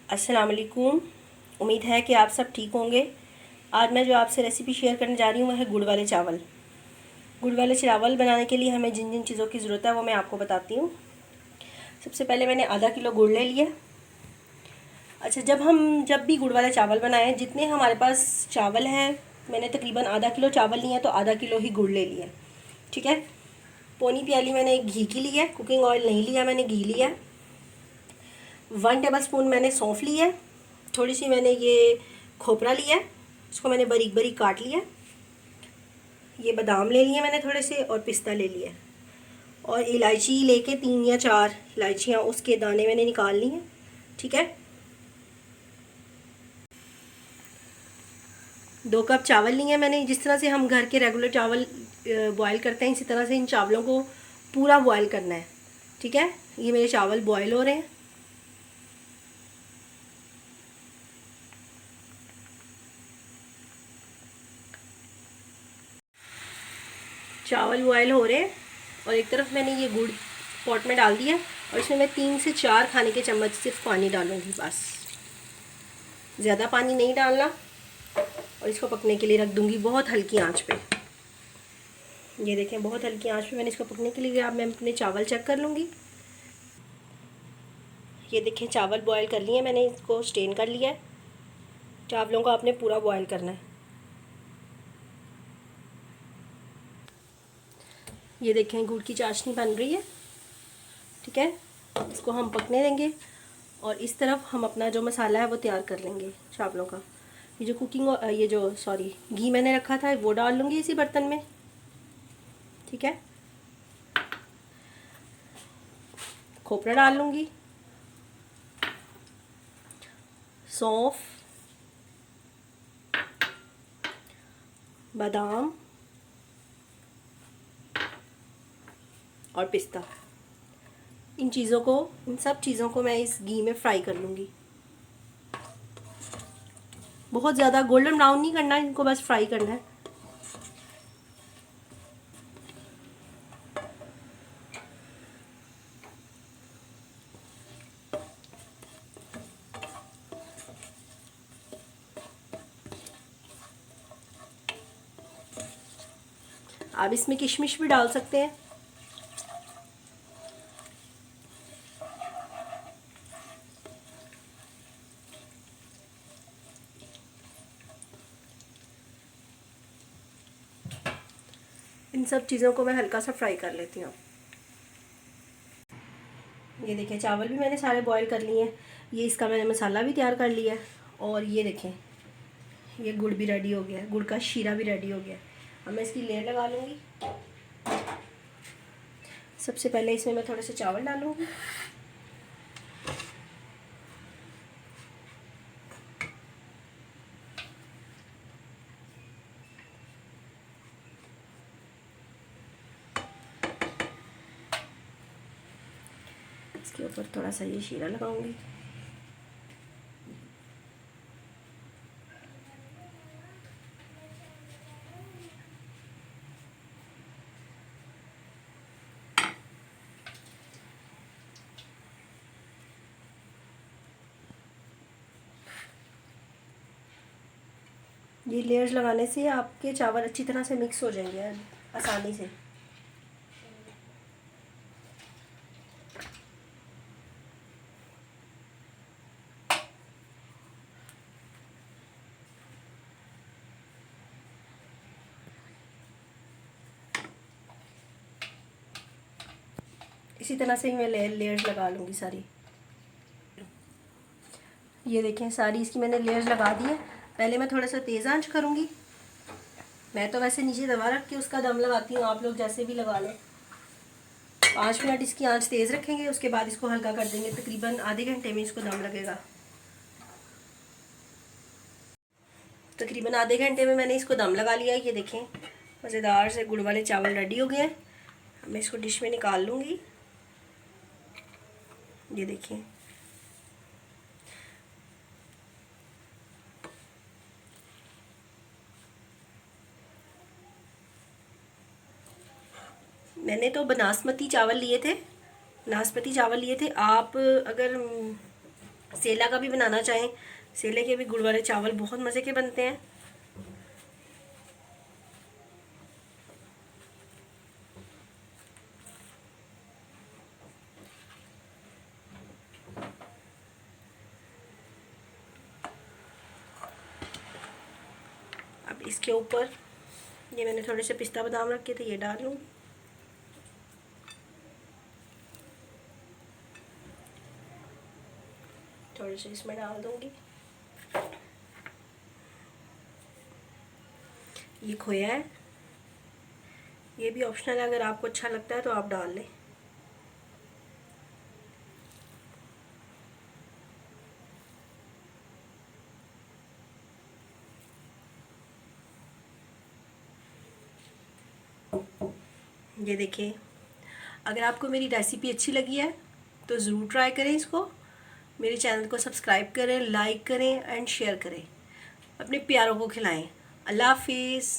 अस्सलाम वालेकुम। उम्मीद है कि आप सब ठीक होंगे। आज मैं जो आपसे रेसिपी शेयर करने जा रही हूँ वह है गुड़ वाले चावल। गुड़ वाले चावल बनाने के लिए हमें जिन जिन चीज़ों की ज़रूरत है वो मैं आपको बताती हूँ। सबसे पहले मैंने आधा किलो गुड़ ले लिया। अच्छा, जब भी गुड़ वाले चावल बनाएं, जितने हमारे पास चावल हैं, मैंने तकरीबन आधा किलो चावल लिए हैं तो आधा किलो ही गुड़ ले लिया। ठीक है। पौनी प्याली मैंने घी की ली है, कुकिंग ऑयल नहीं लिया, मैंने घी लिया। 1 टेबल स्पून मैंने सौंफ ली है। थोड़ी सी मैंने ये खोपरा लिया है, इसको मैंने बारीक बारीक काट लिया। ये बादाम ले लिए मैंने थोड़े से, और पिस्ता ले लिया। और इलायची लेके 3 या 4 इलायचियाँ उसके दाने मैंने निकाल ली हैं। ठीक है। 2 कप चावल लिए हैं मैंने। जिस तरह से हम घर के रेगुलर चावल बॉयल करते हैं, इसी तरह से इन चावलों को पूरा बॉयल करना है। ठीक है। ये मेरे चावल बॉयल हो रहे हैं। चावल बॉयल हो रहे हैं और एक तरफ मैंने ये गुड़ पॉट में डाल दिया और इसमें मैं 3 से 4 खाने के चम्मच सिर्फ पानी डालूंगी, बस। ज़्यादा पानी नहीं डालना। और इसको पकने के लिए रख दूंगी बहुत हल्की आंच पे। ये देखें, बहुत हल्की आंच पे मैंने इसको पकने के लिए। अब मैं अपने चावल चेक कर लूँगी। ये देखें, चावल बॉयल कर लिए मैंने, इसको स्टेन कर लिया है। चावलों को आपने पूरा बॉयल करना है। ये देखें, गुड़ की चाशनी बन रही है। ठीक है। इसको हम पकने देंगे और इस तरफ हम अपना जो मसाला है वो तैयार कर लेंगे चावलों का। ये जो घी मैंने रखा था वो डाल लूँगी इसी बर्तन में। ठीक है। खोपरा डाल लूँगी, सौंफ, बादाम और पिस्ता। इन सब चीज़ों को मैं इस घी में फ्राई कर लूँगी। बहुत ज़्यादा गोल्डन ब्राउन नहीं करना, इनको बस फ्राई करना है। आप इसमें किशमिश भी डाल सकते हैं। इन सब चीज़ों को मैं हल्का सा फ्राई कर लेती हूँ। ये देखें, चावल भी मैंने सारे बॉईल कर लिए हैं। ये इसका मैंने मसाला भी तैयार कर लिया है। और ये देखें, ये गुड़ भी रेडी हो गया है, गुड़ का शीरा भी रेडी हो गया है। अब मैं इसकी लेयर लगा लूँगी। सबसे पहले इसमें मैं थोड़े से चावल डालूँगी। इसके ऊपर थोड़ा सा ये शीरा लगाऊंगी। ये लेयर्स लगाने से आपके चावल अच्छी तरह से मिक्स हो जाएंगे आसानी से। इसी तरह से ही मैं लेयर्स लगा लूँगी सारी। ये देखें, सारी इसकी मैंने लेयर्स लगा दी है। पहले मैं थोड़ा सा तेज़ आंच करूँगी। मैं तो वैसे नीचे दबा रख के उसका दम लगाती हूँ, आप लोग जैसे भी लगा लें। 5 मिनट इसकी आंच तेज़ रखेंगे, उसके बाद इसको हल्का कर देंगे। तकरीबन आधे घंटे में इसको दम लगेगा। तकरीबन आधे घंटे में मैंने इसको दम लगा लिया है। ये देखें, मज़ेदार से गुड़ वाले चावल रेडी हो गए हैं। मैं इसको डिश में निकाल लूँगी। ये देखें, मैंने तो बासमती चावल लिए थे। आप अगर सेला का भी बनाना चाहें, सेले के भी गुड़ वाले चावल बहुत मज़े के बनते हैं। अब इसके ऊपर ये मैंने थोड़े से पिस्ता बादाम रखे थे, ये डाल लूँ। थोड़े से इसमें डाल दूँगी। ये खोया है, ये भी ऑप्शनल है, अगर आपको अच्छा लगता है तो आप डाल लें। ये देखिए, अगर आपको मेरी रेसिपी अच्छी लगी है तो ज़रूर ट्राई करें इसको। मेरे चैनल को सब्सक्राइब करें, लाइक करें एंड शेयर करें। अपने प्यारों को खिलाएं। अल्लाह हाफिज़।